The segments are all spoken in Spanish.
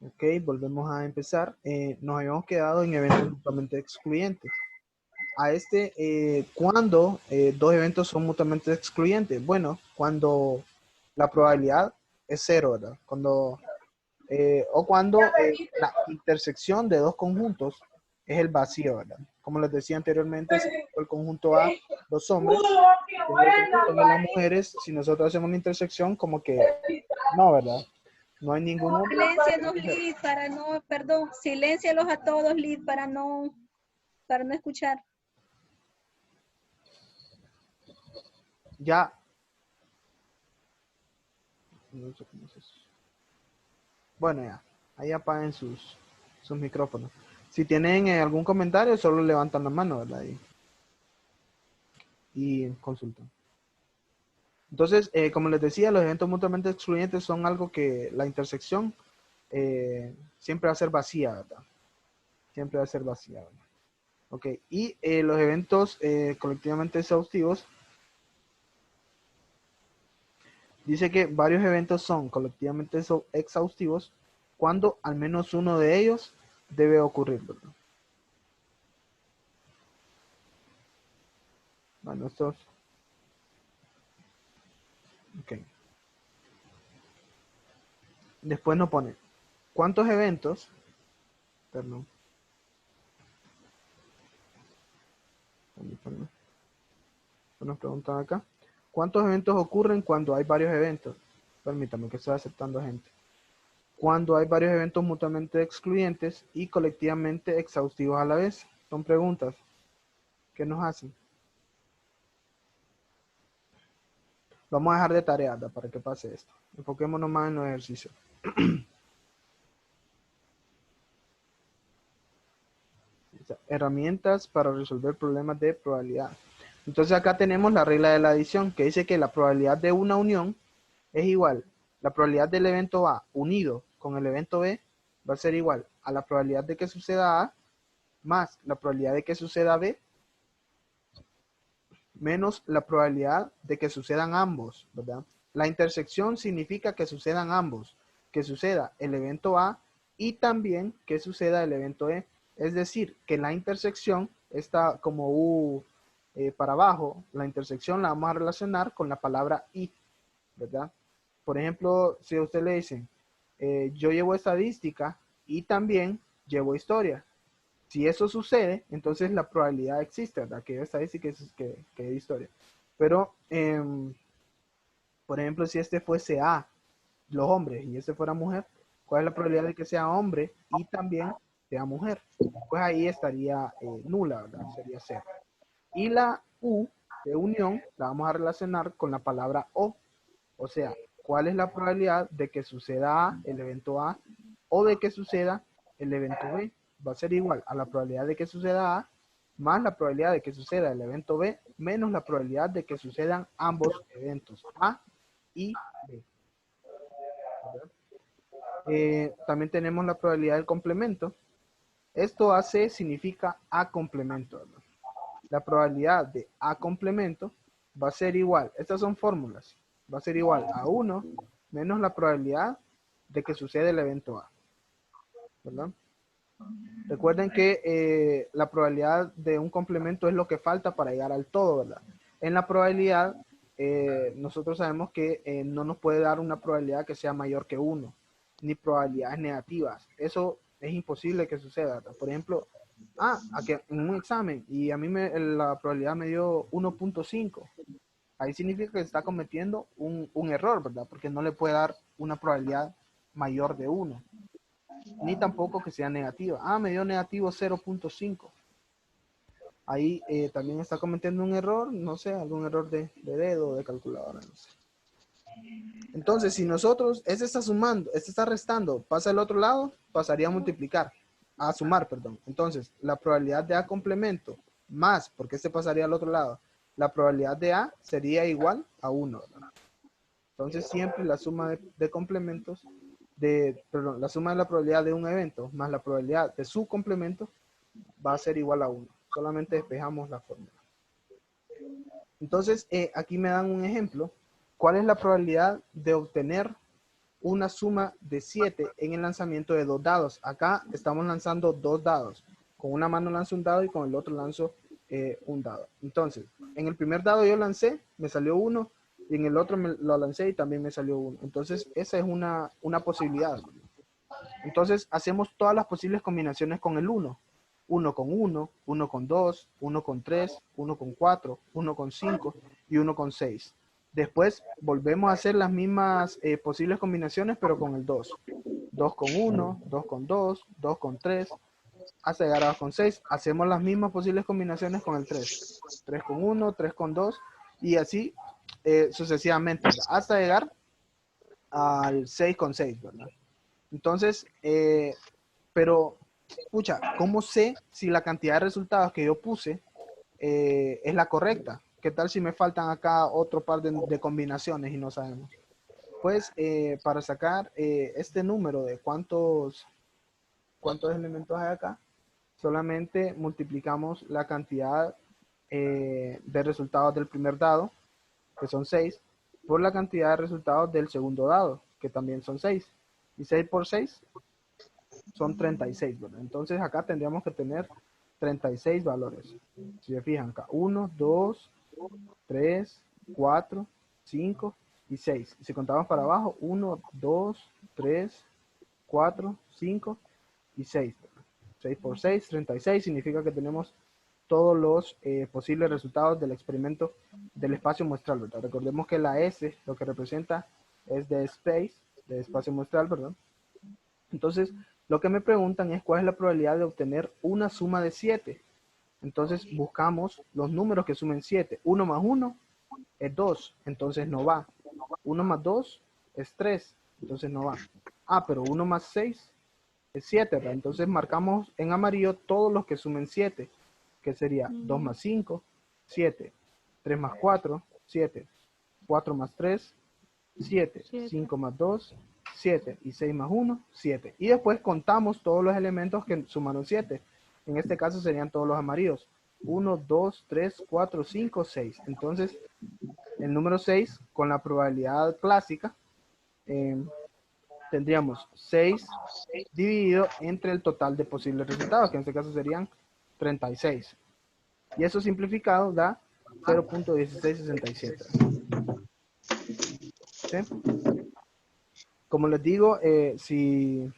Ok, volvemos a empezar. Nos habíamos quedado en eventos mutuamente excluyentes. ¿Cuándo dos eventos son mutuamente excluyentes? Bueno, cuando la probabilidad es cero, ¿verdad? Cuando la intersección de dos conjuntos es el vacío, ¿verdad? Como les decía anteriormente, si el conjunto A, los hombres, tengo el conjunto de las mujeres, si nosotros hacemos una intersección, como que no, ¿verdad? No hay ningún hombre, ninguna Siléncianos, mujer. Liz, para no, perdón, siléncialos a todos, Liz, para no escuchar. Ya, no sé cómo es eso. Bueno, ya, ahí apaguen sus micrófonos. Si tienen algún comentario, solo levantan la mano, ¿verdad? Y consultan. Entonces, como les decía, los eventos mutuamente excluyentes son algo que la intersección siempre va a ser vacía, ¿verdad? Siempre va a ser vacía, ¿verdad? Ok, y los eventos colectivamente exhaustivos, dice que varios eventos son colectivamente exhaustivos cuando al menos uno de ellos debe ocurrir, ¿verdad? Bueno, estos, ok. Después nos pone, ¿cuántos eventos? Perdón. Nos preguntan acá. ¿Cuántos eventos ocurren cuando hay varios eventos? Permítame que estoy aceptando gente. Cuando hay varios eventos mutuamente excluyentes y colectivamente exhaustivos a la vez. Son preguntas que nos hacen. Vamos a dejar de tarea, ¿verdad? Para que pase esto. Enfoquémonos más en los ejercicios. Herramientas para resolver problemas de probabilidad. Entonces acá tenemos la regla de la adición que dice que la probabilidad de una unión es igual. La probabilidad del evento A unido con el evento B va a ser igual a la probabilidad de que suceda A más la probabilidad de que suceda B menos la probabilidad de que sucedan ambos, ¿verdad? La intersección significa que sucedan ambos, que suceda el evento A y también que suceda el evento E. Es decir, que la intersección está como U para abajo, la intersección la vamos a relacionar con la palabra I, ¿verdad? Por ejemplo, si a usted le dicen, yo llevo estadística y también llevo historia. Si eso sucede, entonces la probabilidad existe, ¿verdad? Que yo estadística que historia. Pero, por ejemplo, si este fuese A, los hombres, y este fuera mujer, ¿cuál es la probabilidad de que sea hombre y también sea mujer? Pues ahí estaría nula, ¿verdad? Sería cero. Y la U de unión la vamos a relacionar con la palabra o sea, ¿cuál es la probabilidad de que suceda A, el evento A, o de que suceda el evento B? Va a ser igual a la probabilidad de que suceda A más la probabilidad de que suceda el evento B menos la probabilidad de que sucedan ambos eventos A y B. También tenemos la probabilidad del complemento. Esto AC significa A complemento, ¿verdad? La probabilidad de A complemento va a ser igual, estas son fórmulas, va a ser igual a 1 menos la probabilidad de que suceda el evento A, ¿verdad? Recuerden que la probabilidad de un complemento es lo que falta para llegar al todo, ¿verdad? En la probabilidad, nosotros sabemos que no nos puede dar una probabilidad que sea mayor que 1, ni probabilidades negativas. Eso es imposible que suceda, ¿verdad? Por ejemplo, aquí en un examen y a mí la probabilidad me dio 1.5. Ahí significa que está cometiendo un error, ¿verdad? Porque no le puede dar una probabilidad mayor de 1 ni tampoco que sea negativa. Me dio negativo 0.5. Ahí también está cometiendo un error, no sé, algún error de dedo o de calculadora, no sé. Entonces, si nosotros, este está sumando, este está restando, pasa al otro lado, pasaría a multiplicar, a sumar, perdón. Entonces, la probabilidad de A complemento más, porque este pasaría al otro lado, la probabilidad de A sería igual a 1, ¿verdad? Entonces, siempre la suma de complementos perdón, la suma de la probabilidad de un evento más la probabilidad de su complemento va a ser igual a 1. Solamente despejamos la fórmula. Entonces, aquí me dan un ejemplo. ¿Cuál es la probabilidad de obtener una suma de 7 en el lanzamiento de 2 dados. Acá estamos lanzando 2 dados. Con una mano lanzo un dado y con el otro lanzo un dado. Entonces, en el primer dado yo lancé, me salió 1, y en el otro lo lancé y también me salió 1. Entonces, esa es una posibilidad. Entonces, hacemos todas las posibles combinaciones con el 1. 1 con 1, 1 con 2, 1 con 3, 1 con 4, 1 con 5 y 1 con 6. Después volvemos a hacer las mismas posibles combinaciones, pero con el 2. 2 con 1, 2 con 2, 2 con 3, hasta llegar a 2 con 6. Hacemos las mismas posibles combinaciones con el 3. 3 con 1, 3 con 2 y así sucesivamente, ¿verdad? Hasta llegar al 6 con 6, ¿verdad? Entonces, pero, pucha, ¿cómo sé si la cantidad de resultados que yo puse es la correcta? ¿Qué tal si me faltan acá otro par de combinaciones y no sabemos? Pues para sacar este número de cuántos elementos hay acá, solamente multiplicamos la cantidad de resultados del primer dado, que son 6, por la cantidad de resultados del segundo dado, que también son 6. Y 6 por 6 son 36, ¿verdad? Entonces acá tendríamos que tener 36 valores. Si se fijan acá, 1, 2, 3, 4, 5 y 6. Y si contamos para abajo, 1, 2, 3, 4, 5 y 6. 6 por 6, 36, significa que tenemos todos los posibles resultados del experimento del espacio muestral, ¿verdad? Recordemos que la S lo que representa es de space, de espacio muestral, ¿verdad? Entonces, lo que me preguntan es cuál es la probabilidad de obtener una suma de 7. Entonces, buscamos los números que sumen 7. 1 más 1 es 2, entonces no va. 1 más 2 es 3, entonces no va. Ah, pero 1 más 6 es 7, ¿verdad? Entonces marcamos en amarillo todos los que sumen 7, que sería 2 más 5, 7, 3 más 4, 7, 4 más 3, 7, 5 más 2, 7 y 6 más 1, 7. Y después contamos todos los elementos que sumaron 7. En este caso serían todos los amarillos. 1, 2, 3, 4, 5, 6. Entonces, el número 6, con la probabilidad clásica, tendríamos 6 dividido entre el total de posibles resultados, que en este caso serían 36. Y eso simplificado da 0.1667. ¿Sí? Como les digo, si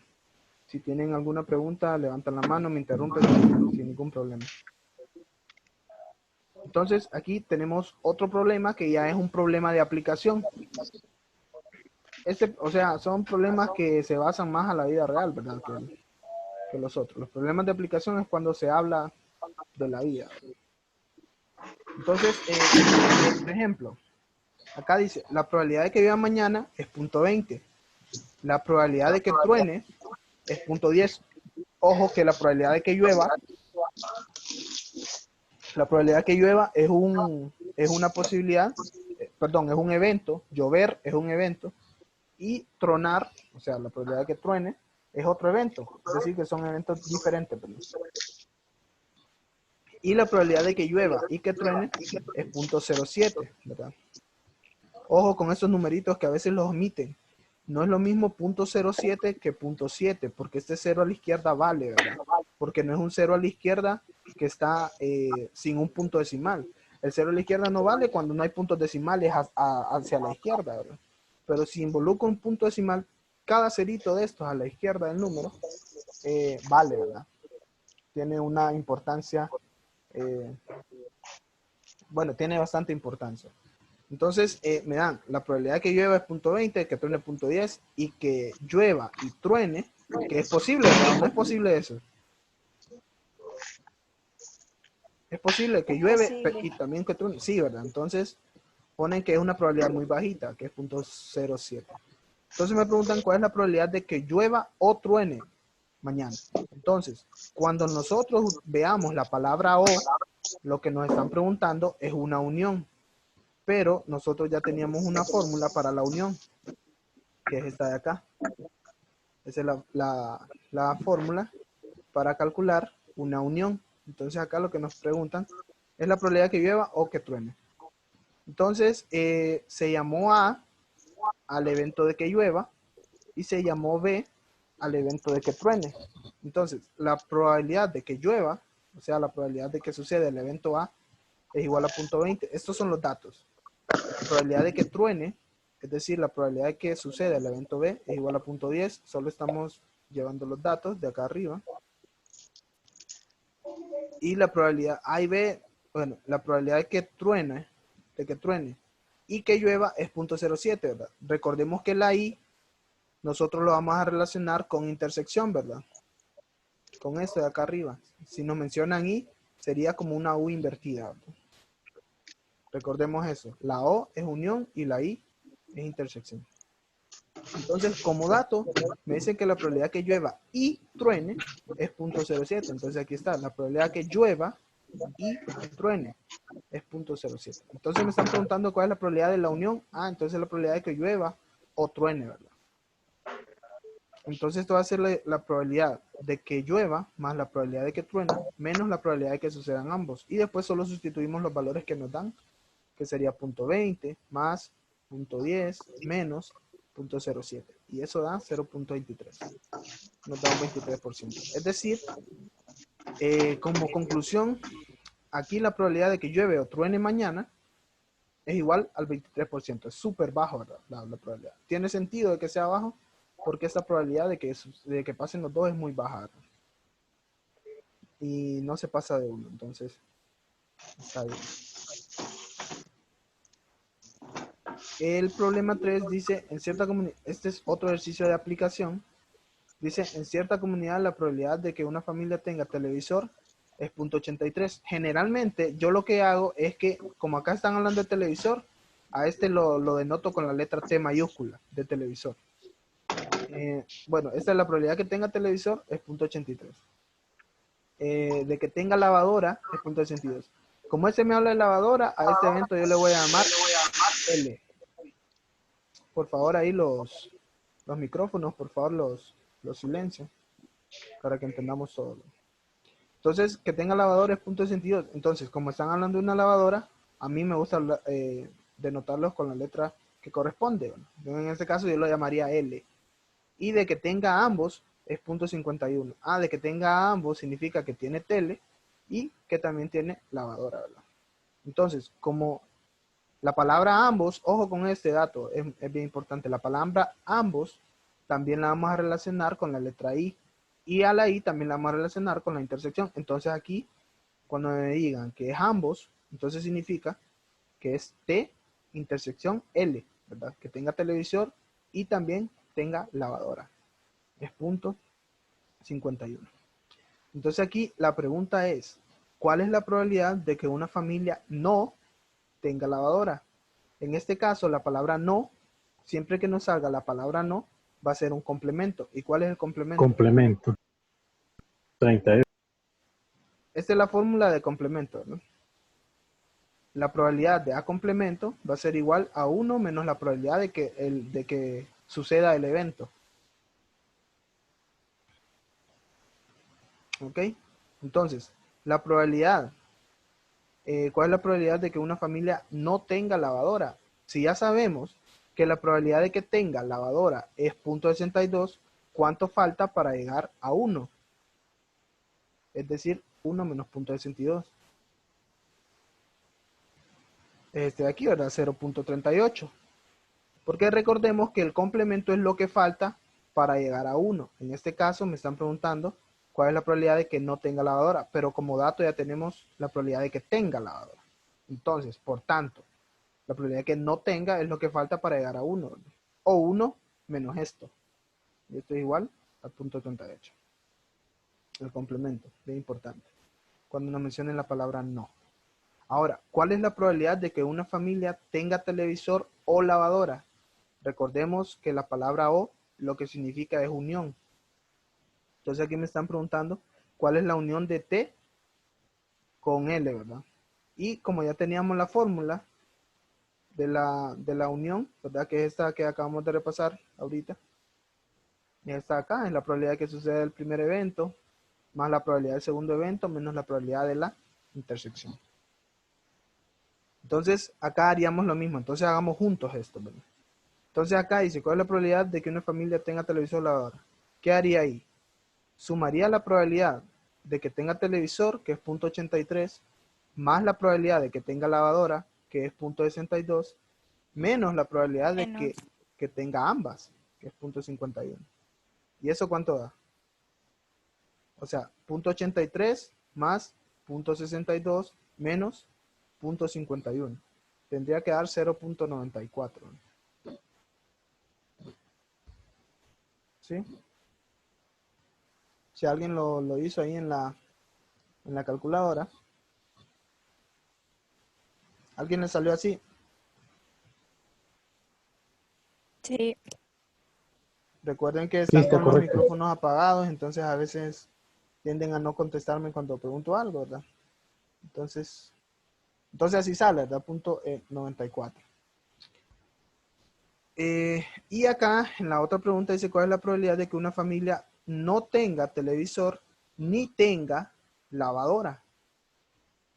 tienen alguna pregunta, levantan la mano, me interrumpen sin ningún problema. Entonces, aquí tenemos otro problema que ya es un problema de aplicación. O sea, son problemas que se basan más a la vida real, ¿verdad? Que los otros. Los problemas de aplicación es cuando se habla de la vida. Entonces, por ejemplo, acá dice, la probabilidad de que llueva mañana es 0.20. La probabilidad de que truene es 0.10. Ojo que la probabilidad de que llueva es una posibilidad, perdón, es un evento. Llover es un evento. Y tronar, o sea, la probabilidad de que truene, es otro evento. Es decir, que son eventos diferentes. ¿Verdad? Y la probabilidad de que llueva y que truene es 0.07, ¿verdad? Ojo con esos numeritos que a veces los omiten. No es lo mismo 0.07 que 0.7, porque este 0 a la izquierda vale, ¿verdad? Porque no es un 0 a la izquierda que está sin un punto decimal. El 0 a la izquierda no vale cuando no hay puntos decimales hacia la izquierda, ¿verdad? Pero si involucra un punto decimal, cada cerito de estos a la izquierda del número vale, ¿verdad? Tiene una importancia, bueno, tiene bastante importancia. Entonces, me dan la probabilidad de que llueva es 0.20, que truene 0.10 y que llueva y truene, que es posible, ¿verdad? No es posible eso. Es posible que llueve y también que truene. Sí, ¿verdad? Entonces, ponen que es una probabilidad muy bajita, que es 0.07. Entonces me preguntan cuál es la probabilidad de que llueva o truene mañana. Entonces, cuando nosotros veamos la palabra o, lo que nos están preguntando es una unión. Pero nosotros ya teníamos una fórmula para la unión, que es esta de acá. Esa es la fórmula para calcular una unión. Entonces acá lo que nos preguntan es la probabilidad que llueva o que truene. Entonces se llamó al evento de que llueva y se llamó B al evento de que truene. Entonces, la probabilidad de que llueva, o sea, la probabilidad de que suceda el evento A, es igual a 0.20. Estos son los datos. La probabilidad de que truene, es decir, la probabilidad de que suceda el evento B, es igual a 0.10. Solo estamos llevando los datos de acá arriba. Y la probabilidad A y B, bueno, la probabilidad de que truene y que llueva es 0.07, ¿verdad? Recordemos que la I nosotros lo vamos a relacionar con intersección, ¿verdad? Con esto de acá arriba. Si nos mencionan I, sería como una U invertida, ¿verdad? Recordemos eso. La O es unión y la I es intersección. Entonces, como dato, me dicen que la probabilidad que llueva y truene es 0.07. Entonces, aquí está. La probabilidad que llueva y truene es 0.07. Entonces, me están preguntando cuál es la probabilidad de la unión. Ah, entonces la probabilidad de que llueva o truene, ¿verdad? Entonces, esto va a ser la probabilidad de que llueva más la probabilidad de que truene menos la probabilidad de que sucedan ambos. Y después solo sustituimos los valores que nos dan, que sería 0.20 más 0.10 menos 0.07. Y eso da 0.23. Nos da un 23%. Es decir, como conclusión, aquí la probabilidad de que llueve o truene mañana es igual al 23%. Es súper bajo, ¿verdad? La probabilidad. Tiene sentido de que sea bajo porque esta probabilidad de que pasen los dos es muy baja, ¿verdad? Y no se pasa de uno. Entonces, está bien. El problema 3 dice, en cierta comunidad, este es otro ejercicio de aplicación, dice, en cierta comunidad la probabilidad de que una familia tenga televisor es 0.83. Generalmente yo lo que hago es que, como acá están hablando de televisor, a este lo denoto con la letra T mayúscula de televisor. Bueno, esta es la probabilidad que tenga televisor, es 0.83. De que tenga lavadora es 0.82. Como este me habla de lavadora, a este evento yo le voy a llamar L. Por favor, ahí los micrófonos, por favor, los silencios, para que entendamos todo. Entonces, que tenga lavadora es 0.62. Entonces, como están hablando de una lavadora, a mí me gusta denotarlos con la letra que corresponde. En este caso, yo lo llamaría L. Y de que tenga ambos es 0.51. Ah, de que tenga ambos significa que tiene tele y que también tiene lavadora, ¿verdad? Entonces, como la palabra ambos, ojo con este dato, es bien importante. La palabra ambos también la vamos a relacionar con la letra I. Y a la I también la vamos a relacionar con la intersección. Entonces aquí, cuando me digan que es ambos, entonces significa que es T intersección L, ¿verdad? Que tenga televisor y también tenga lavadora. Es 0.51. Entonces aquí la pregunta es, ¿cuál es la probabilidad de que una familia no tenga lavadora? En este caso, la palabra no, siempre que nos salga la palabra no, va a ser un complemento. ¿Y cuál es el complemento? Complemento. 32. Esta es la fórmula de complemento, ¿no? La probabilidad de A complemento va a ser igual a 1 menos la probabilidad de que suceda el evento. ¿Ok? Entonces, la probabilidad, ¿cuál es la probabilidad de que una familia no tenga lavadora? Si ya sabemos que la probabilidad de que tenga lavadora es 0.62, ¿cuánto falta para llegar a 1? Es decir, 1 menos 0.62. Este de aquí, ¿verdad? 0.38. Porque recordemos que el complemento es lo que falta para llegar a 1. En este caso me están preguntando cuál es la probabilidad de que no tenga lavadora, pero como dato ya tenemos la probabilidad de que tenga lavadora. Entonces, por tanto, la probabilidad de que no tenga es lo que falta para llegar a 1. O 1 menos esto. Y esto es igual a 0.38. El complemento, bien importante. Cuando nos mencionen la palabra no. Ahora, ¿cuál es la probabilidad de que una familia tenga televisor o lavadora? Recordemos que la palabra o lo que significa es unión. Entonces aquí me están preguntando cuál es la unión de T con L, ¿verdad? Y como ya teníamos la fórmula de la unión, ¿verdad? Que es esta que acabamos de repasar ahorita. Y está acá, en la probabilidad de que suceda el primer evento, más la probabilidad del segundo evento, menos la probabilidad de la intersección. Entonces, acá haríamos lo mismo. Entonces, hagamos juntos esto, ¿verdad? Entonces acá dice, ¿cuál es la probabilidad de que una familia tenga televisor o lavadora? ¿Qué haría ahí? Sumaría la probabilidad de que tenga televisor, que es 0.83, más la probabilidad de que tenga lavadora, que es 0.62, menos la probabilidad de Menos. que tenga ambas, que es 0.51. ¿Y eso cuánto da? O sea, 0.83 más 0.62 menos 0.51. Tendría que dar 0.94. ¿Sí? Si alguien lo hizo ahí en la calculadora. ¿Alguien le salió así? Sí. Recuerden que Sí, están está con los correcto. micrófonos apagados, entonces a veces tienden a no contestarme cuando pregunto algo, ¿verdad? Entonces así sale, ¿verdad? 0.94. Y acá en la otra pregunta dice, ¿cuál es la probabilidad de que una familia no tenga televisor ni tenga lavadora?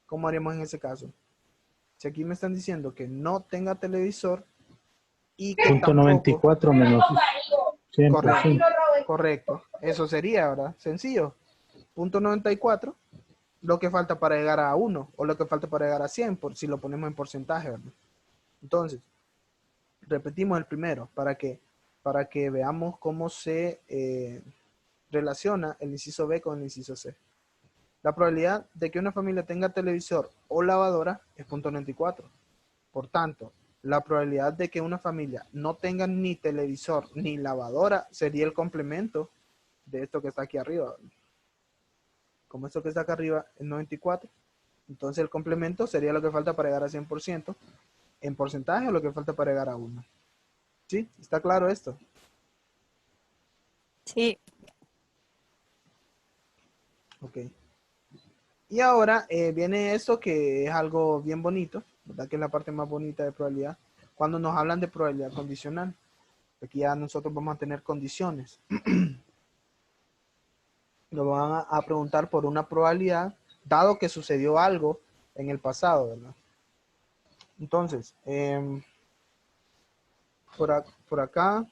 ¿Cómo haríamos en ese caso? Si aquí me están diciendo que no tenga televisor y que Punto tampoco... 94 menos 100%. Correcto, correcto. Eso sería, ¿verdad? Sencillo. 0.94, lo que falta para llegar a 1 o lo que falta para llegar a 100, por si lo ponemos en porcentaje, ¿verdad? Entonces, repetimos el primero para que veamos cómo se relaciona el inciso B con el inciso C. La probabilidad de que una familia tenga televisor o lavadora es 0.94. Por tanto, la probabilidad de que una familia no tenga ni televisor ni lavadora sería el complemento de esto que está aquí arriba. Como esto que está acá arriba es 94, entonces el complemento sería lo que falta para llegar a 100% en porcentaje o lo que falta para llegar a 1. ¿Sí? ¿Está claro esto? Sí. Ok. Y ahora viene esto que es algo bien bonito, ¿verdad? Que es la parte más bonita de probabilidad. Cuando nos hablan de probabilidad condicional. Aquí ya nosotros vamos a tener condiciones. Nos van a preguntar por una probabilidad, dado que sucedió algo en el pasado, ¿verdad? Entonces, por acá,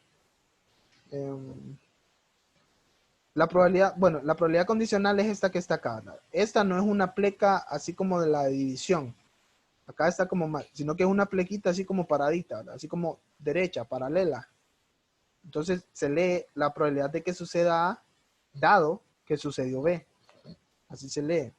la probabilidad, bueno, la probabilidad condicional es esta que está acá, ¿verdad? Esta no es una pleca así como de la división. Acá está como mal, sino que es una plequita así como paradita, ¿verdad? Así como derecha, paralela. Entonces se lee la probabilidad de que suceda A, dado que sucedió B. Así se lee.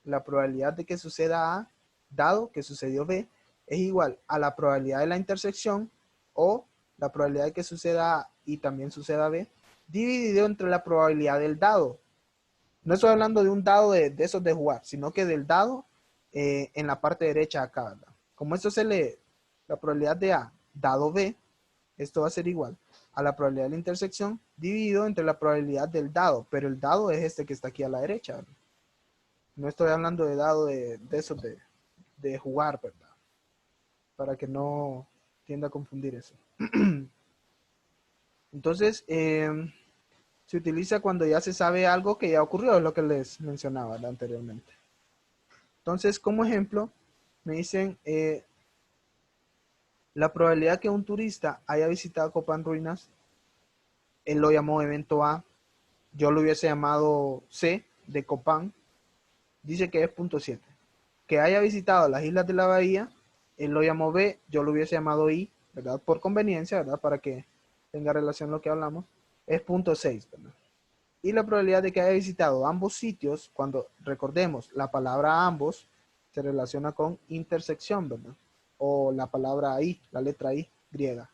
La probabilidad de que suceda A, dado que sucedió B, es igual a la probabilidad de la intersección o la probabilidad de que suceda A y también suceda B, dividido entre la probabilidad del dado. No estoy hablando de un dado de esos de jugar, sino que del dado en la parte derecha acá, ¿verdad? Como esto se lee, la probabilidad de A dado B, esto va a ser igual a la probabilidad de la intersección dividido entre la probabilidad del dado, pero el dado es este que está aquí a la derecha, ¿verdad? No estoy hablando de dado de esos de jugar, ¿verdad? Para que no tienda a confundir eso. Entonces, se utiliza cuando ya se sabe algo que ya ocurrió, es lo que les mencionaba, ¿verdad? Anteriormente. Entonces, como ejemplo, me dicen la probabilidad que un turista haya visitado Copán Ruinas, él lo llamó evento A, yo lo hubiese llamado C de Copán, dice que es 0.7. Que haya visitado las islas de la bahía, él lo llamó B, yo lo hubiese llamado I, ¿verdad? Por conveniencia, ¿verdad? Para que tenga relación lo que hablamos, es 0.6, ¿verdad? Y la probabilidad de que haya visitado ambos sitios, cuando recordemos la palabra ambos, se relaciona con intersección, ¿verdad? O la palabra I, la letra I griega.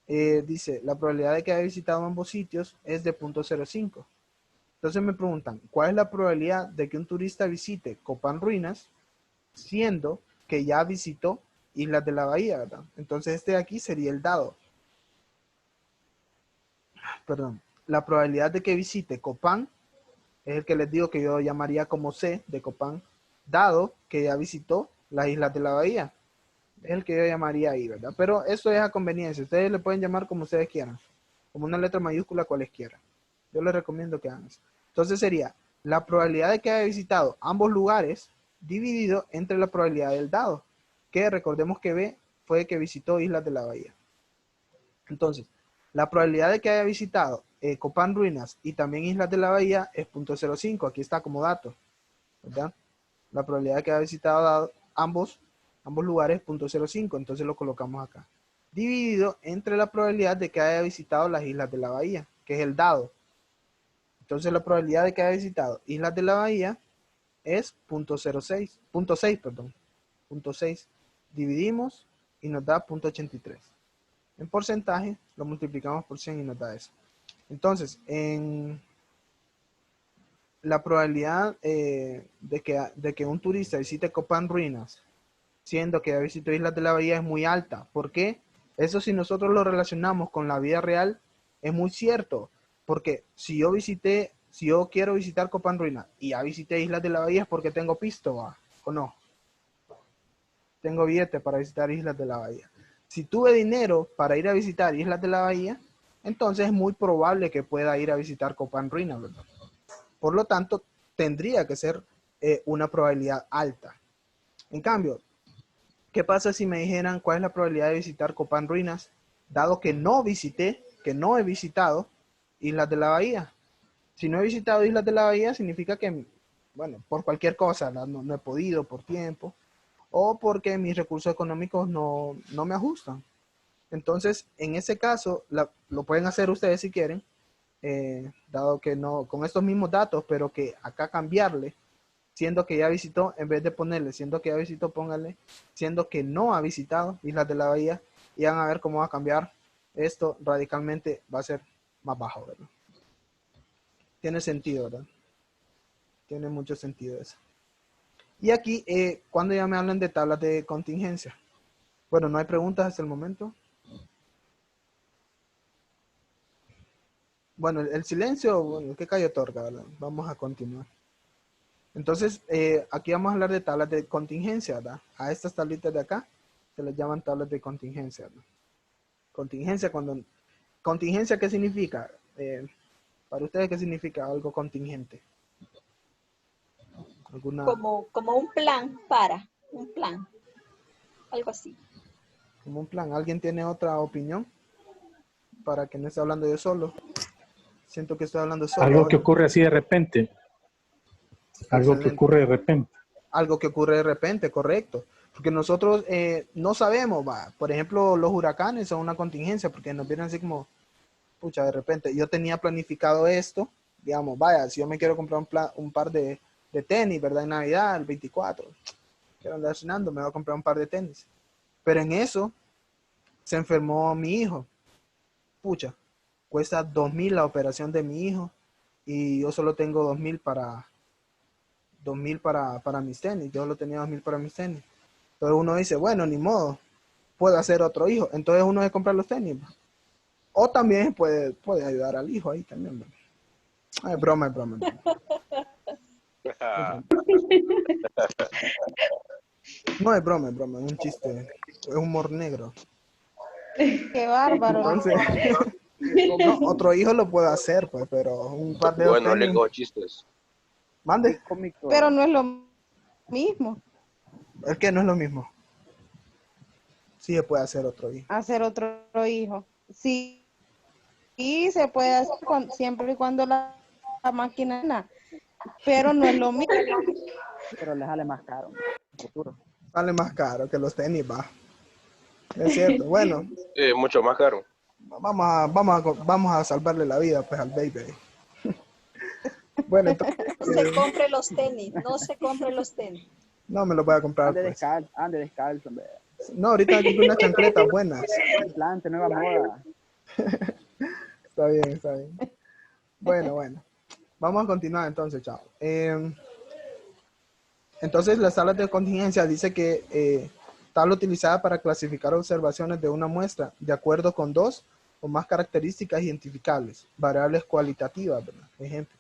Dice, la probabilidad de que haya visitado ambos sitios es de 0.05. Entonces me preguntan, ¿cuál es la probabilidad de que un turista visite Copán Ruinas, siendo que ya visitó Islas de la Bahía, ¿verdad? Entonces este de aquí sería el dado. Perdón. La probabilidad de que visite Copán es el que les digo que yo llamaría como C de Copán, dado que ya visitó las Islas de la Bahía. Es el que yo llamaría ahí, ¿verdad? Pero eso es a conveniencia. Ustedes le pueden llamar como ustedes quieran, como una letra mayúscula cualesquiera. Yo les recomiendo que hagan eso. Entonces sería la probabilidad de que haya visitado ambos lugares dividido entre la probabilidad del dado, que recordemos que B fue que visitó Islas de la Bahía. Entonces, la probabilidad de que haya visitado Copán Ruinas y también Islas de la Bahía es 0.05. Aquí está como dato, ¿verdad? La probabilidad de que haya visitado ambos lugares es 0.05. Entonces lo colocamos acá. Dividido entre la probabilidad de que haya visitado las Islas de la Bahía, que es el dado. Entonces la probabilidad de que haya visitado Islas de la Bahía es 0.6, perdón. 0.6. Dividimos y nos da 0.83. En porcentaje lo multiplicamos por 100 y nos da eso. Entonces, en la probabilidad de que un turista visite Copán Ruinas, siendo que ya visitó Islas de la Bahía, es muy alta. ¿Por qué? Eso, si nosotros lo relacionamos con la vida real, es muy cierto. Porque si yo quiero visitar Copán Ruinas y ya visité Islas de la Bahía, es porque tengo pisto, ¿va? ¿O no? Tengo billete para visitar Islas de la Bahía. Si tuve dinero para ir a visitar Islas de la Bahía, entonces es muy probable que pueda ir a visitar Copán Ruinas, ¿verdad? Por lo tanto, tendría que ser una probabilidad alta. En cambio, ¿qué pasa si me dijeran cuál es la probabilidad de visitar Copán Ruinas, dado que no he visitado Islas de la Bahía? Si no he visitado Islas de la Bahía, significa que, bueno, por cualquier cosa, no he podido por tiempo, o porque mis recursos económicos no me ajustan. Entonces, en ese caso, lo pueden hacer ustedes si quieren, dado que no, con estos mismos datos, pero que acá cambiarle, siendo que ya visitó, en vez de ponerle, siendo que ya visitó, póngale, siendo que no ha visitado Islas de la Bahía, y van a ver cómo va a cambiar esto radicalmente, va a ser más bajo, ¿verdad? Tiene sentido, ¿verdad? Tiene mucho sentido eso. Y aquí, cuando ya me hablan de tablas de contingencia. Bueno, no hay preguntas hasta el momento. Bueno, el silencio, bueno, ¿qué callo otorga, ¿verdad? Vamos a continuar. Entonces, aquí vamos a hablar de tablas de contingencia, ¿verdad? A estas tablitas de acá se les llaman tablas de contingencia, ¿verdad? Contingencia, ¿qué significa? Para ustedes, ¿qué significa algo contingente? Como un plan, algo así. Como un plan. ¿Alguien tiene otra opinión? Para que no esté hablando yo solo. Siento que estoy hablando solo. Algo que ocurre así de repente. Algo que Excelente. ocurre de repente. Algo que ocurre de repente, correcto. Porque nosotros no sabemos, va. Por ejemplo, los huracanes son una contingencia, porque nos vienen así como, pucha, de repente, yo tenía planificado esto, digamos, vaya, si yo me quiero comprar un par de tenis, ¿verdad? En Navidad, el 24, quiero andar cenando, me voy a comprar un par de tenis. Pero en eso se enfermó mi hijo. Pucha, cuesta 2,000 la operación de mi hijo y yo solo tengo 2,000 para mis tenis. Yo lo tenía 2,000 para mis tenis. Entonces uno dice, bueno, ni modo, puedo hacer otro hijo. Entonces uno debe comprar los tenis. O también puede ayudar al hijo ahí también. Es broma, es broma. No es broma, es broma, es un chiste, es humor negro. Qué bárbaro. Entonces, no, otro hijo lo puede hacer, pues, pero un par de Bueno, tenis. lengo chistes. Mande. Pero no es lo mismo Es que no es lo mismo. Sí se puede hacer otro hijo. hacer otro hijo. Sí, y se puede hacer siempre y cuando la máquina, pero no es lo mismo. Pero le sale más caro en el futuro. Sale más caro que los tenis, va. Es cierto. Bueno, Mucho más caro. vamos a salvarle la vida, pues, al baby. Bueno, entonces, No se compre los tenis, no se compre los tenis. no me los voy a comprar, Ande pues. descalzo, hombre. No, ahorita me compré unas chancletas buenas. Implante, nueva moda. Está bien, está bien. Bueno. Vamos a continuar entonces, chao. Entonces, las tablas de contingencia dice que tabla utilizada para clasificar observaciones de una muestra de acuerdo con 2 o más características identificables, variables cualitativas, ¿verdad? Ejemplo,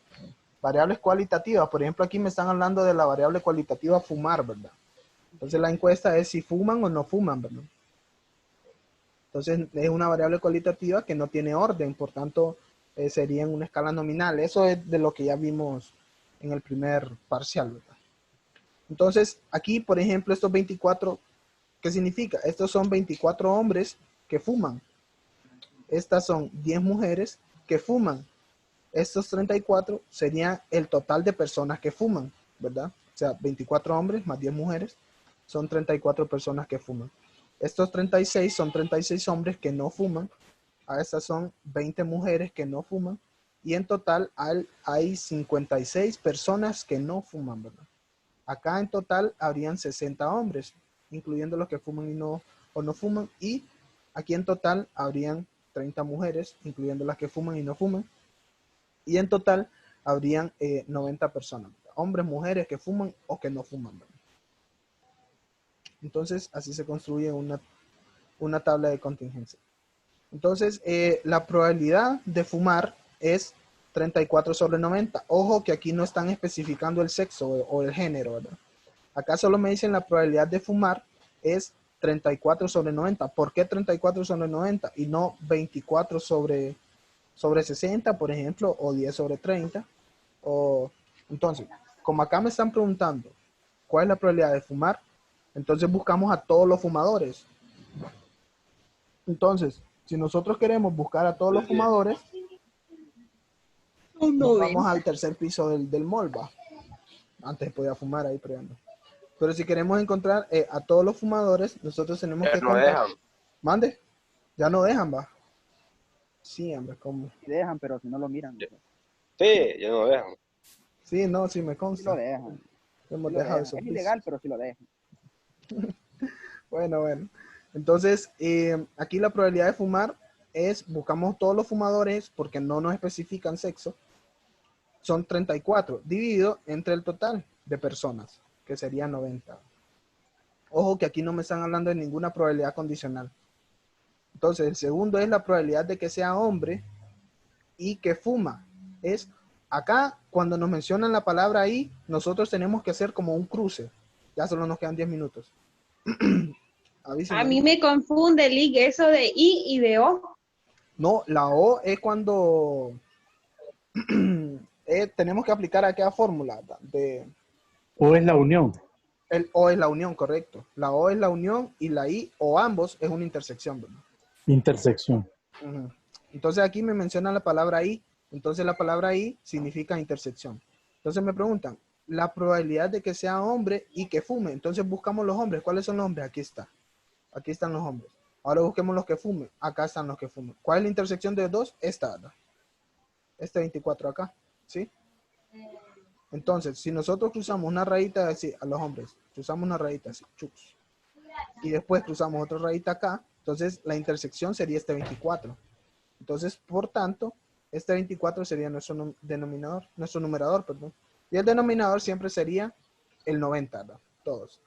variables cualitativas, por ejemplo, aquí me están hablando de la variable cualitativa fumar, ¿verdad? Entonces, la encuesta es si fuman o no fuman, ¿verdad? Entonces, es una variable cualitativa que no tiene orden, por tanto, sería en una escala nominal. Eso es de lo que ya vimos en el primer parcial, ¿verdad? Entonces, aquí, por ejemplo, estos 24, ¿qué significa? Estos son 24 hombres que fuman. estas son 10 mujeres que fuman. Estos 34 serían el total de personas que fuman, ¿verdad? O sea, 24 hombres más 10 mujeres son 34 personas que fuman. Estos 36 son 36 hombres que no fuman. A estas son 20 mujeres que no fuman. Y en total hay 56 personas que no fuman, ¿verdad? Acá en total habrían 60 hombres, incluyendo los que fuman y no, o no fuman. Y aquí en total habrían 30 mujeres, incluyendo las que fuman y no fuman. Y en total habrían 90 personas, ¿verdad? Hombres, mujeres que fuman o que no fuman, ¿verdad? Entonces, así se construye una tabla de contingencia. Entonces, la probabilidad de fumar es 34 sobre 90. Ojo que aquí no están especificando el sexo o el género, ¿verdad? Acá solo me dicen la probabilidad de fumar es 34 sobre 90. ¿Por qué 34 sobre 90 y no 24 sobre 60, por ejemplo, o 10 sobre 30? Entonces, como acá me están preguntando cuál es la probabilidad de fumar, entonces buscamos a todos los fumadores. Entonces, si nosotros queremos buscar a todos los fumadores, nos vamos al tercer piso del mall, ¿va? Antes podía fumar ahí, pero ya no. Pero si queremos encontrar a todos los fumadores, nosotros tenemos que no contar. dejan. Mande. Ya no dejan, va. Sí, hombre, ¿cómo? Dejan, pero si no lo miran. Sí, ya no dejan. Sí, no, sí me Sí consta. lo dejan. Hemos Sí lo dejado dejan. esos Es pisos. ilegal, pero sí lo dejan. Bueno. Entonces, aquí la probabilidad de fumar es, buscamos todos los fumadores porque no nos especifican sexo. Son 34, dividido entre el total de personas, que sería 90. Ojo que aquí no me están hablando de ninguna probabilidad condicional. Entonces, el segundo es la probabilidad de que sea hombre y que fuma. Es acá, cuando nos mencionan la palabra ahí, nosotros tenemos que hacer como un cruce. Ya solo nos quedan 10 minutos. Avísenme. A mí me confunde, Lick, eso de I y de O. No, la O es cuando tenemos que aplicar aquella fórmula de O es la unión. el O es la unión, correcto. La O es la unión y la I o ambos es una intersección, ¿verdad? Intersección. Ujú. Entonces aquí me mencionan la palabra I, entonces la palabra I significa intersección. Entonces me preguntan, la probabilidad de que sea hombre y que fume, entonces buscamos los hombres. ¿Cuáles son los hombres? Aquí está. Aquí están los hombres. Ahora busquemos los que fumen. Acá están los que fumen. ¿Cuál es la intersección de dos? Esta, ¿verdad? Este 24 acá, ¿sí? Entonces, si nosotros cruzamos una rayita así a los hombres, cruzamos una rayita así, chups, y después cruzamos otra rayita acá, entonces la intersección sería este 24. Entonces, por tanto, este 24 sería nuestro denominador, nuestro numerador, perdón. Y el denominador siempre sería el 90, ¿no? Todos.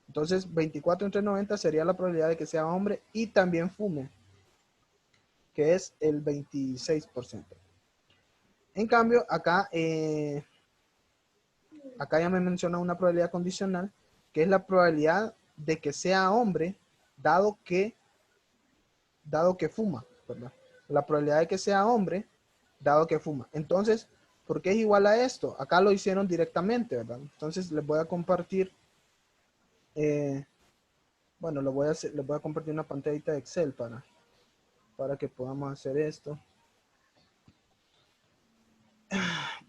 Entonces, 24 entre 90 sería la probabilidad de que sea hombre y también fume, que es el 26%. En cambio, acá ya me menciona una probabilidad condicional, que es la probabilidad de que sea hombre, dado que fuma, ¿verdad? La probabilidad de que sea hombre, dado que fuma. Entonces, ¿por qué es igual a esto? Acá lo hicieron directamente, ¿verdad? Entonces, les voy a compartir, bueno, les voy a compartir una pantallita de Excel para que podamos hacer esto.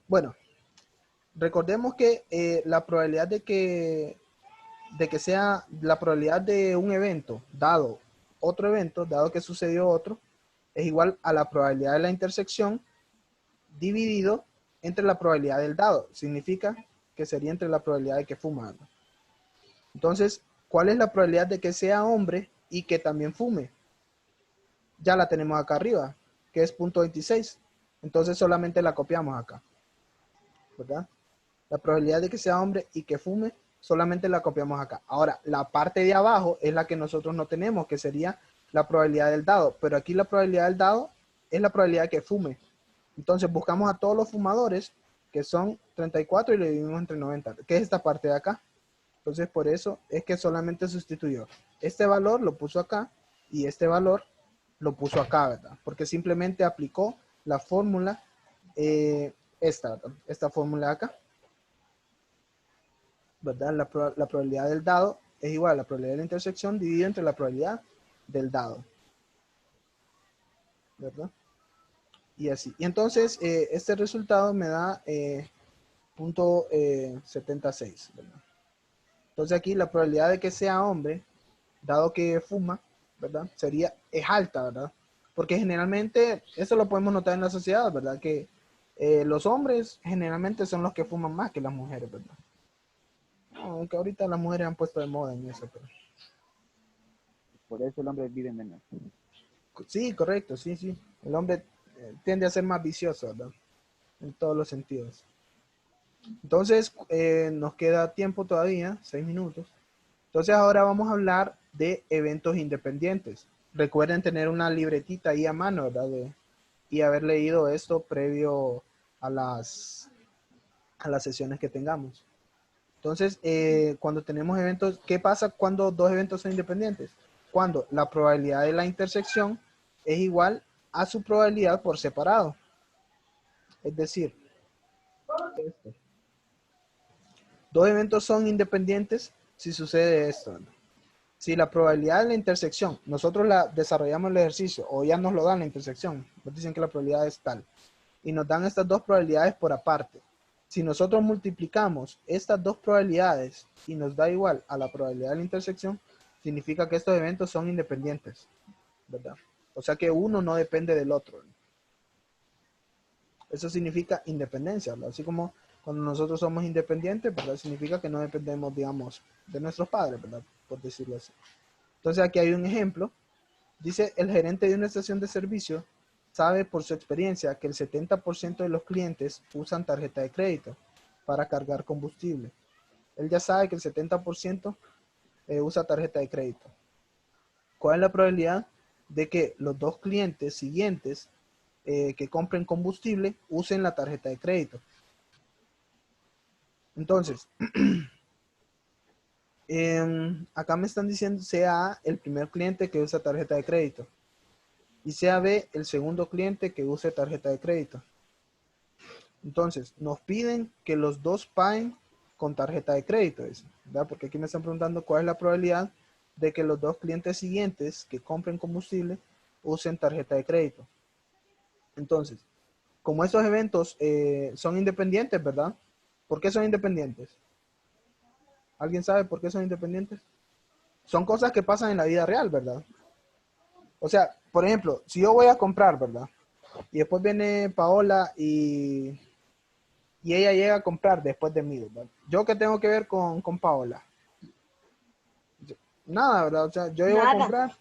Bueno, recordemos que la probabilidad de que sea la probabilidad de un evento dado otro evento, dado que sucedió otro, es igual a la probabilidad de la intersección dividido entre la probabilidad del dado. Significa que sería entre la probabilidad de que fuma. Entonces, ¿cuál es la probabilidad de que sea hombre y que también fume? Ya la tenemos acá arriba, que es 0.26. Entonces solamente la copiamos acá, ¿verdad? La probabilidad de que sea hombre y que fume, solamente la copiamos acá. Ahora, la parte de abajo es la que nosotros no tenemos, que sería la probabilidad del dado. Pero aquí la probabilidad del dado es la probabilidad de que fume. Entonces buscamos a todos los fumadores, que son 34, y le dividimos entre 90, que es esta parte de acá. Entonces por eso es que solamente sustituyó. Este valor lo puso acá y este valor lo puso acá, ¿verdad? Porque simplemente aplicó la fórmula, esta fórmula de acá, ¿verdad? La probabilidad del dado es igual a la probabilidad de la intersección dividida entre la probabilidad del dado. ¿verdad? Y así. Y entonces, este resultado me da punto 76, ¿verdad? Entonces aquí la probabilidad de que sea hombre, dado que fuma, ¿verdad? Es alta, ¿verdad? Porque generalmente, eso lo podemos notar en la sociedad, ¿verdad? Que los hombres generalmente son los que fuman más que las mujeres, ¿verdad? Aunque ahorita las mujeres han puesto de moda en eso, pero... Por eso el hombre vive menos. Sí, correcto, sí, sí. El hombre tiende a ser más vicioso, ¿verdad? En todos los sentidos. Entonces, nos queda tiempo todavía, 6 minutos. Entonces, ahora vamos a hablar de eventos independientes. Recuerden tener una libretita ahí a mano, ¿verdad? Y haber leído esto previo a las sesiones que tengamos. Entonces, cuando tenemos eventos, ¿qué pasa cuando dos eventos son independientes? Cuando la probabilidad de la intersección es igual a su probabilidad por separado. Es decir, dos eventos son independientes si sucede esto, ¿no? Si la probabilidad de la intersección, nosotros la desarrollamos el ejercicio o ya nos lo dan la intersección, nos dicen que la probabilidad es tal y nos dan estas dos probabilidades por aparte. Si nosotros multiplicamos estas dos probabilidades y nos da igual a la probabilidad de la intersección, significa que estos eventos son independientes, ¿verdad? O sea que uno no depende del otro. Eso significa independencia, ¿verdad? Así como cuando nosotros somos independientes, ¿verdad? Significa que no dependemos, digamos, de nuestros padres, ¿verdad? Por decirlo así. Entonces aquí hay un ejemplo. Dice, el gerente de una estación de servicio sabe por su experiencia que el 70% de los clientes usan tarjeta de crédito para cargar combustible. Él ya sabe que el 70% usa tarjeta de crédito. ¿Cuál es la probabilidad de que los dos clientes siguientes que compren combustible usen la tarjeta de crédito? Entonces, acá me están diciendo sea A el primer cliente que usa tarjeta de crédito y sea B el segundo cliente que use tarjeta de crédito. Entonces, nos piden que los dos paguen con tarjeta de crédito, ¿verdad? Porque aquí me están preguntando cuál es la probabilidad de que los dos clientes siguientes que compren combustible usen tarjeta de crédito. Entonces, como estos eventos son independientes, ¿verdad? ¿Por qué son independientes? ¿Alguien sabe por qué son independientes? Son cosas que pasan en la vida real, ¿verdad? O sea, por ejemplo, si yo voy a comprar, ¿verdad? Y después viene Paola y ella llega a comprar después de mí, ¿verdad? ¿Yo qué tengo que ver con Paola? Nada, ¿verdad? O sea, yo llego a comprar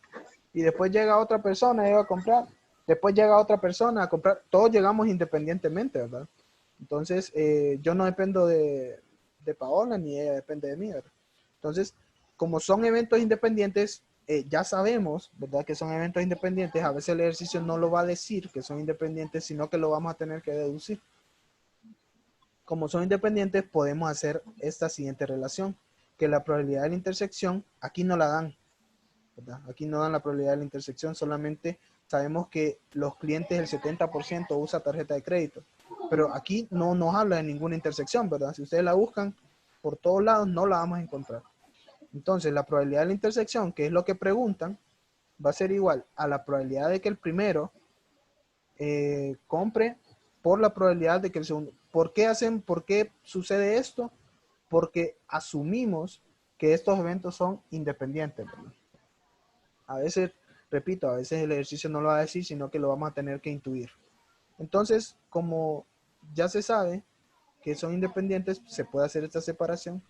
y después llega otra persona, llega a comprar, después llega otra persona a comprar. Todos llegamos independientemente, ¿verdad? Entonces, yo no dependo de Paola ni ella depende de mí, ¿verdad? Entonces, como son eventos independientes, ya sabemos, ¿verdad? Que son eventos independientes. A veces el ejercicio no lo va a decir que son independientes, sino que lo vamos a tener que deducir. Como son independientes, podemos hacer esta siguiente relación, que la probabilidad de la intersección, aquí no la dan, ¿verdad? Aquí no dan la probabilidad de la intersección, solamente sabemos que los clientes, el 70% usa tarjeta de crédito, pero aquí no nos habla de ninguna intersección, ¿verdad? Si ustedes la buscan por todos lados, no la vamos a encontrar. Entonces, la probabilidad de la intersección, que es lo que preguntan, va a ser igual a la probabilidad de que el primero compre por la probabilidad de que el segundo. ¿Por qué sucede esto? Porque asumimos que estos eventos son independientes, ¿verdad? A veces, repito, a veces el ejercicio no lo va a decir, sino que lo vamos a tener que intuir. Entonces, como ya se sabe que son independientes, se puede hacer esta separación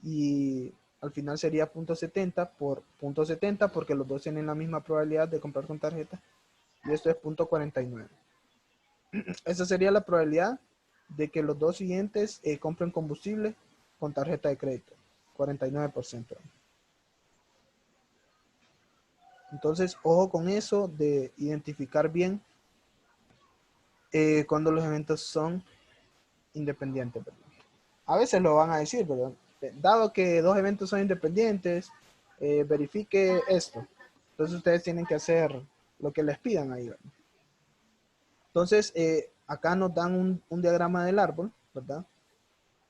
y al final sería 0.70 por 0.70 porque los dos tienen la misma probabilidad de comprar con tarjeta y esto es 0.49. Esa sería la probabilidad de que los dos siguientes compren combustible con tarjeta de crédito, 49%. Entonces, ojo con eso de identificar bien cuando los eventos son independientes, ¿verdad? A veces lo van a decir, ¿verdad? Dado que dos eventos son independientes, verifique esto. Entonces ustedes tienen que hacer lo que les pidan ahí, ¿verdad? Entonces, acá nos dan un diagrama del árbol, ¿verdad?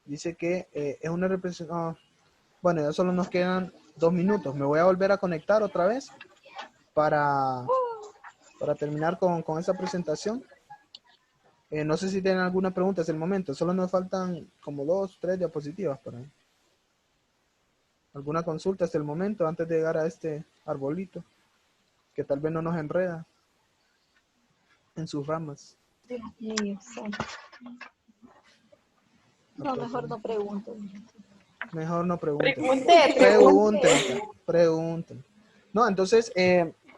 Dice que es una representación. Bueno, ya solo nos quedan 2 minutos. Me voy a volver a conectar otra vez para para terminar con esta presentación. No sé si tienen alguna pregunta hasta el momento. Solo nos faltan como 2, 3 diapositivas por ahí. ¿Alguna consulta hasta el momento antes de llegar a este arbolito? Que tal vez no nos enreda en sus ramas. No, mejor no pregunto. Mejor no pregunten. Pregunte. Pregunten. No, entonces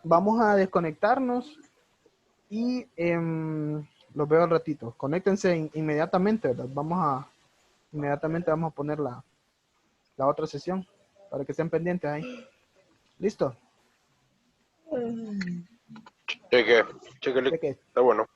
vamos a desconectarnos y los veo al ratito. Conéctense inmediatamente, ¿verdad? Inmediatamente vamos a poner la otra sesión para que estén pendientes ahí. ¿Listo? Cheque. ¿De qué? Está bueno.